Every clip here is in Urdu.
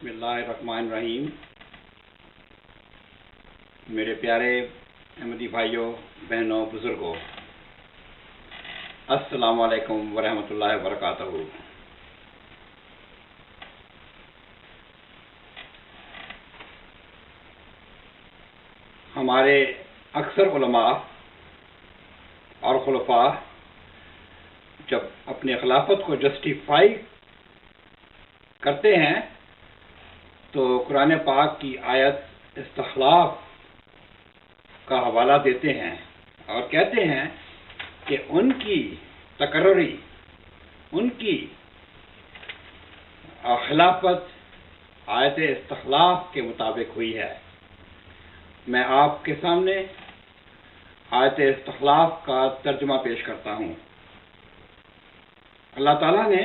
بسم اللہ الرحمن الرحیم۔ میرے پیارے احمدی بھائیوں، بہنوں، بزرگوں، السلام علیکم ورحمۃ اللہ وبرکاتہ۔ ہمارے اکثر علماء اور خلفاء جب اپنی خلافت کو جسٹیفائی کرتے ہیں تو قرآن پاک کی آیت استخلاف کا حوالہ دیتے ہیں اور کہتے ہیں کہ ان کی تقرری، ان کی خلافت آیت استخلاف کے مطابق ہوئی ہے۔ میں آپ کے سامنے آیت استخلاف کا ترجمہ پیش کرتا ہوں۔ اللہ تعالیٰ نے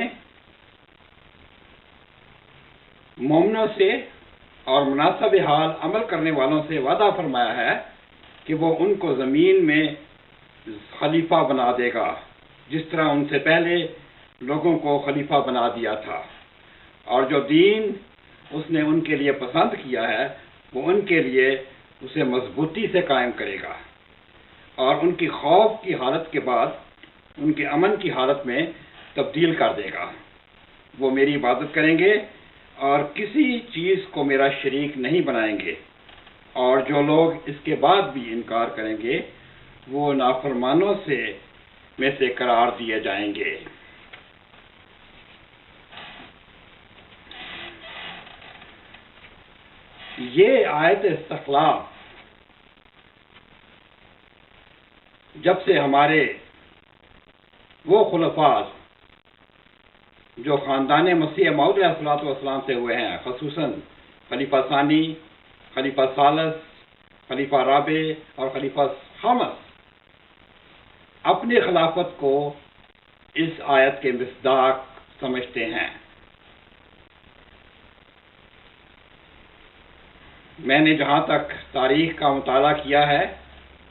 مومنوں سے اور مناسب حال عمل کرنے والوں سے وعدہ فرمایا ہے کہ وہ ان کو زمین میں خلیفہ بنا دے گا، جس طرح ان سے پہلے لوگوں کو خلیفہ بنا دیا تھا، اور جو دین اس نے ان کے لیے پسند کیا ہے وہ ان کے لیے اسے مضبوطی سے قائم کرے گا، اور ان کی خوف کی حالت کے بعد ان کے امن کی حالت میں تبدیل کر دے گا۔ وہ میری عبادت کریں گے اور کسی چیز کو میرا شریک نہیں بنائیں گے، اور جو لوگ اس کے بعد بھی انکار کریں گے وہ نافرمانوں میں سے قرار دیے جائیں گے۔ یہ آیت استخلاف جب سے ہمارے وہ خلفاء جو خاندان مسیح موعود علیہ الصلوۃ والسلام سے ہوئے ہیں، خصوصاً خلیفہ ثانی، خلیفہ ثالث، خلیفہ رابع اور خلیفہ خامس، اپنی خلافت کو اس آیت کے مصداق سمجھتے ہیں۔ میں نے جہاں تک تاریخ کا مطالعہ کیا ہے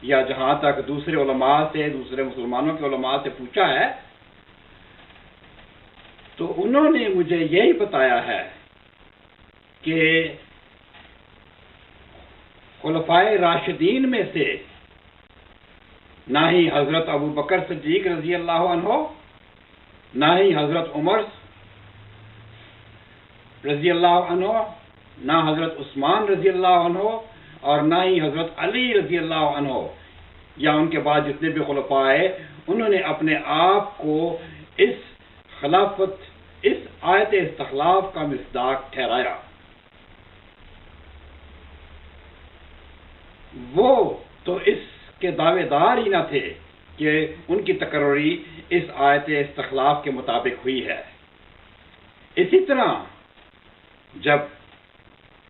یا جہاں تک دوسرے علماء سے، دوسرے مسلمانوں کے علماء سے پوچھا ہے، تو انہوں نے مجھے یہی بتایا ہے کہ خلفائے راشدین میں سے نہ ہی حضرت ابو بکر صدیق رضی اللہ عنہ، نہ ہی حضرت عمر رضی اللہ عنہ، نہ حضرت عثمان رضی اللہ عنہ، اور نہ ہی حضرت علی رضی اللہ عنہ، یا ان کے بعد جتنے بھی خلفاء آئے، انہوں نے اپنے آپ کو اس خلافت، اس آیت استخلاف کا مصداق ٹھہرایا۔ وہ تو اس کے دعوے دار ہی نہ تھے کہ ان کی تقرری اس آیت استخلاف کے مطابق ہوئی ہے۔ اسی طرح جب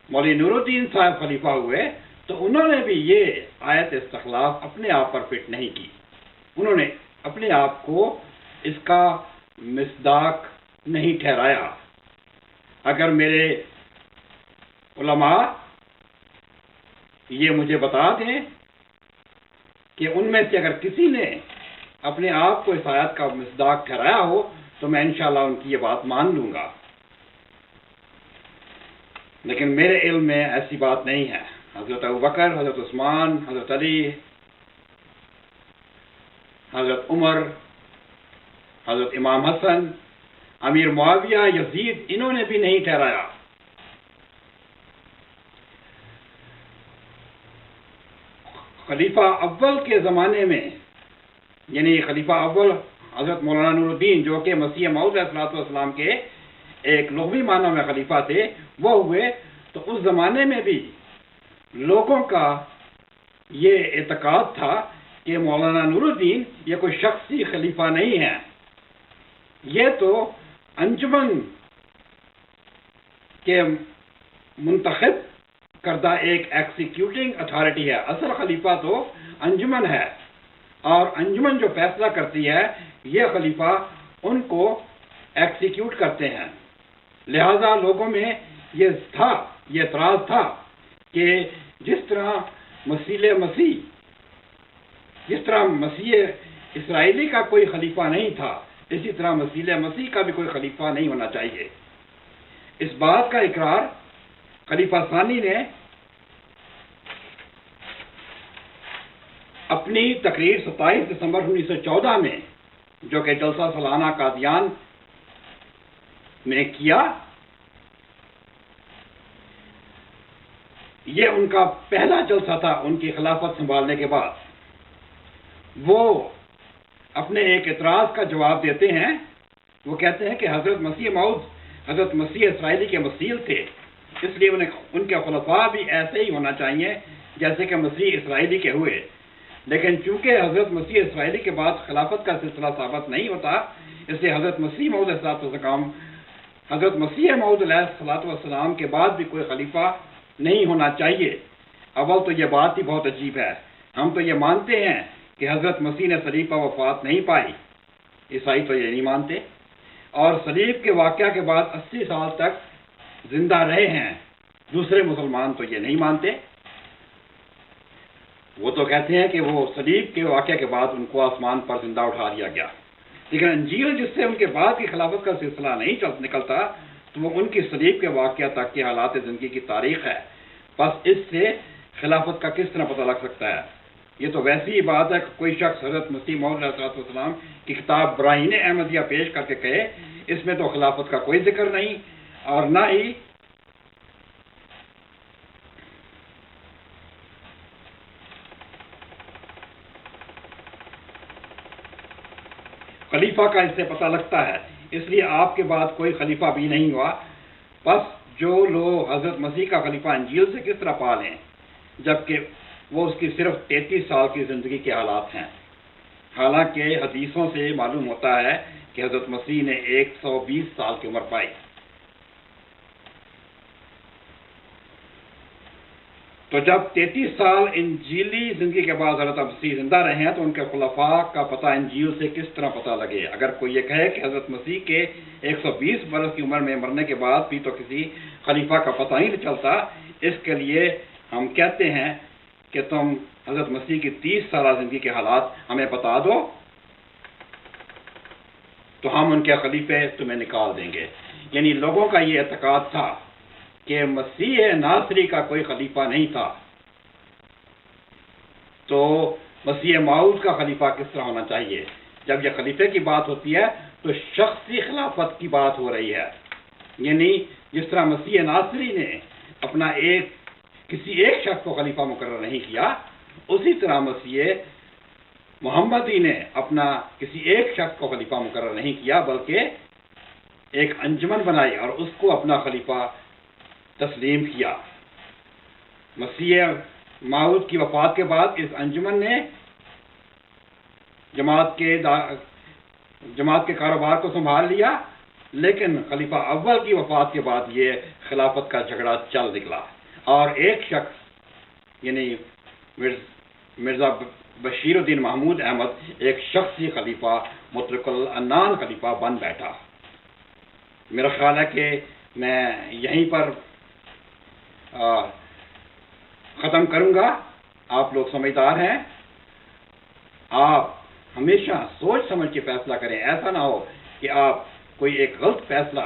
مولوی نور الدین صاحب خلیفہ ہوئے تو انہوں نے بھی یہ آیت استخلاف اپنے آپ پر فٹ نہیں کی، انہوں نے اپنے آپ کو اس کا مصداق نہیں ٹھہرایا۔ اگر میرے علماء یہ مجھے بتا دیں کہ ان میں سے اگر کسی نے اپنے آپ کو اس آیت کا مصداق ٹھہرایا ہو تو میں انشاءاللہ ان کی یہ بات مان لوں گا، لیکن میرے علم میں ایسی بات نہیں ہے۔ حضرت ابوبکر، حضرت عثمان، حضرت علی، حضرت عمر، حضرت امام حسن، امیر معاویہ، یزید، انہوں نے بھی نہیں ٹھہرایا۔ خلیفہ اول کے زمانے میں، یعنی خلیفہ اول حضرت مولانا نور الدین، جو کہ مسیح موعود علیہ السلام کے ایک لغوی معنی میں خلیفہ تھے، وہ ہوئے تو اس زمانے میں بھی لوگوں کا یہ اعتقاد تھا کہ مولانا نور الدین یہ کوئی شخصی خلیفہ نہیں ہے، یہ تو انجمن کے منتخب کردہ ایک ایکسیکیوٹنگ اتھارٹی ہے، اصل خلیفہ تو انجمن ہے، اور انجمن جو فیصلہ کرتی ہے یہ خلیفہ ان کو ایکسیکیوٹ کرتے ہیں۔ لہذا لوگوں میں یہ اعتراض تھا کہ جس طرح مسیح اسرائیلی کا کوئی خلیفہ نہیں تھا، اسی طرح مسیح کا بھی کوئی خلیفہ نہیں ہونا چاہیے۔ اس بات کا اقرار خلیفہ ثانی نے اپنی تقریر 27 دسمبر 1914 میں جو کہ جلسہ سالانہ قادیان میں کیا، یہ ان کا پہلا جلسہ تھا ان کی خلافت سنبھالنے کے بعد۔ وہ اپنے ایک اعتراض کا جواب دیتے ہیں، وہ کہتے ہیں کہ حضرت مسیح موعود حضرت مسیح اسرائیلی کے مثیل تھے، اس لیے ان کے خلفاء بھی ایسے ہی ہونا چاہیے جیسے کہ مسیح اسرائیلی کے ہوئے، لیکن چونکہ حضرت مسیح اسرائیلی کے بعد خلافت کا سلسلہ ثابت نہیں ہوتا، اس لیے حضرت مسیح موعود علیہ السلام کے بعد بھی کوئی خلیفہ نہیں ہونا چاہیے۔ اول تو یہ بات ہی بہت عجیب ہے، ہم تو یہ مانتے ہیں کہ حضرت مسیح نے صلیب پر وفات نہیں پائی، عیسائی تو یہ نہیں مانتے، اور صلیب کے واقعہ کے بعد 80 سال تک زندہ رہے ہیں، دوسرے مسلمان تو یہ نہیں مانتے۔ وہ تو کہتے ہیں کہ وہ صلیب کے واقعہ کے بعد ان کو آسمان پر زندہ اٹھا دیا گیا، لیکن انجیل جس سے ان کے بعد کی خلافت کا سلسلہ نہیں نکلتا، تو وہ ان کی صلیب کے واقعہ تک کے حالات زندگی کی تاریخ ہے۔ بس اس سے خلافت کا کس طرح پتہ لگ سکتا ہے؟ یہ تو ویسی ہی بات ہے کہ کوئی شخص حضرت مسیح موعود علیہ السلام کی کتاب براہین احمدیہ پیش کر کے کہے اس میں تو خلافت کا کوئی ذکر نہیں، اور نہ ہی خلیفہ کا اس سے پتہ لگتا ہے، اس لیے آپ کے بعد کوئی خلیفہ بھی نہیں ہوا۔ بس جو لوگ حضرت مسیح کا خلیفہ انجیل سے کس طرح پا لیں، جبکہ وہ اس کی صرف 33 سال کی زندگی کے حالات ہیں، حالانکہ حدیثوں سے معلوم ہوتا ہے کہ حضرت مسیح نے 120 سال کی عمر پائی۔ تو جب 33 سال انجیلی زندگی کے بعد حضرت مسیح زندہ رہے ہیں تو ان کے خلفاء کا پتہ انجیل سے کس طرح پتہ لگے؟ اگر کوئی یہ کہے کہ حضرت مسیح کے 120 برس کی عمر میں مرنے کے بعد بھی تو کسی خلیفہ کا پتہ ہی نہیں چلتا، اس کے لیے ہم کہتے ہیں کہ تم حضرت مسیح کی 30 سالہ زندگی کے حالات ہمیں بتا دو تو ہم ان کے خلیفے تمہیں نکال دیں گے۔ یعنی لوگوں کا یہ اعتقاد تھا کہ مسیح ناصری کا کوئی خلیفہ نہیں تھا، تو مسیح موعود کا خلیفہ کس طرح ہونا چاہیے؟ جب یہ خلیفے کی بات ہوتی ہے تو شخصی خلافت کی بات ہو رہی ہے، یعنی جس طرح مسیح ناصری نے اپنا کسی ایک شخص کو خلیفہ مقرر نہیں کیا، اسی طرح مسیح محمدی نے اپنا کسی ایک شخص کو خلیفہ مقرر نہیں کیا، بلکہ ایک انجمن بنائی اور اس کو اپنا خلیفہ تسلیم کیا۔ مسیح موعود کی وفات کے بعد اس انجمن نے جماعت کے کاروبار کو سنبھال لیا، لیکن خلیفہ اول کی وفات کے بعد یہ خلافت کا جھگڑا چل نکلا اور ایک شخص یعنی مرزا بشیر الدین محمود احمد ایک شخصی خلیفہ مطلق العنان خلیفہ بن بیٹھا۔ میرا خیال ہے کہ میں یہیں پر ختم کروں گا۔ آپ لوگ سمجھدار ہیں، آپ ہمیشہ سوچ سمجھ کے فیصلہ کریں، ایسا نہ ہو کہ آپ کوئی ایک غلط فیصلہ،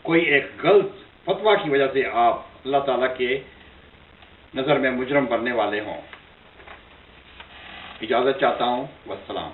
کوئی ایک غلط فتویٰ کی وجہ سے آپ اللہ تعالیٰ کے نظر میں مجرم بننے والے ہوں۔ اجازت چاہتا ہوں، والسلام۔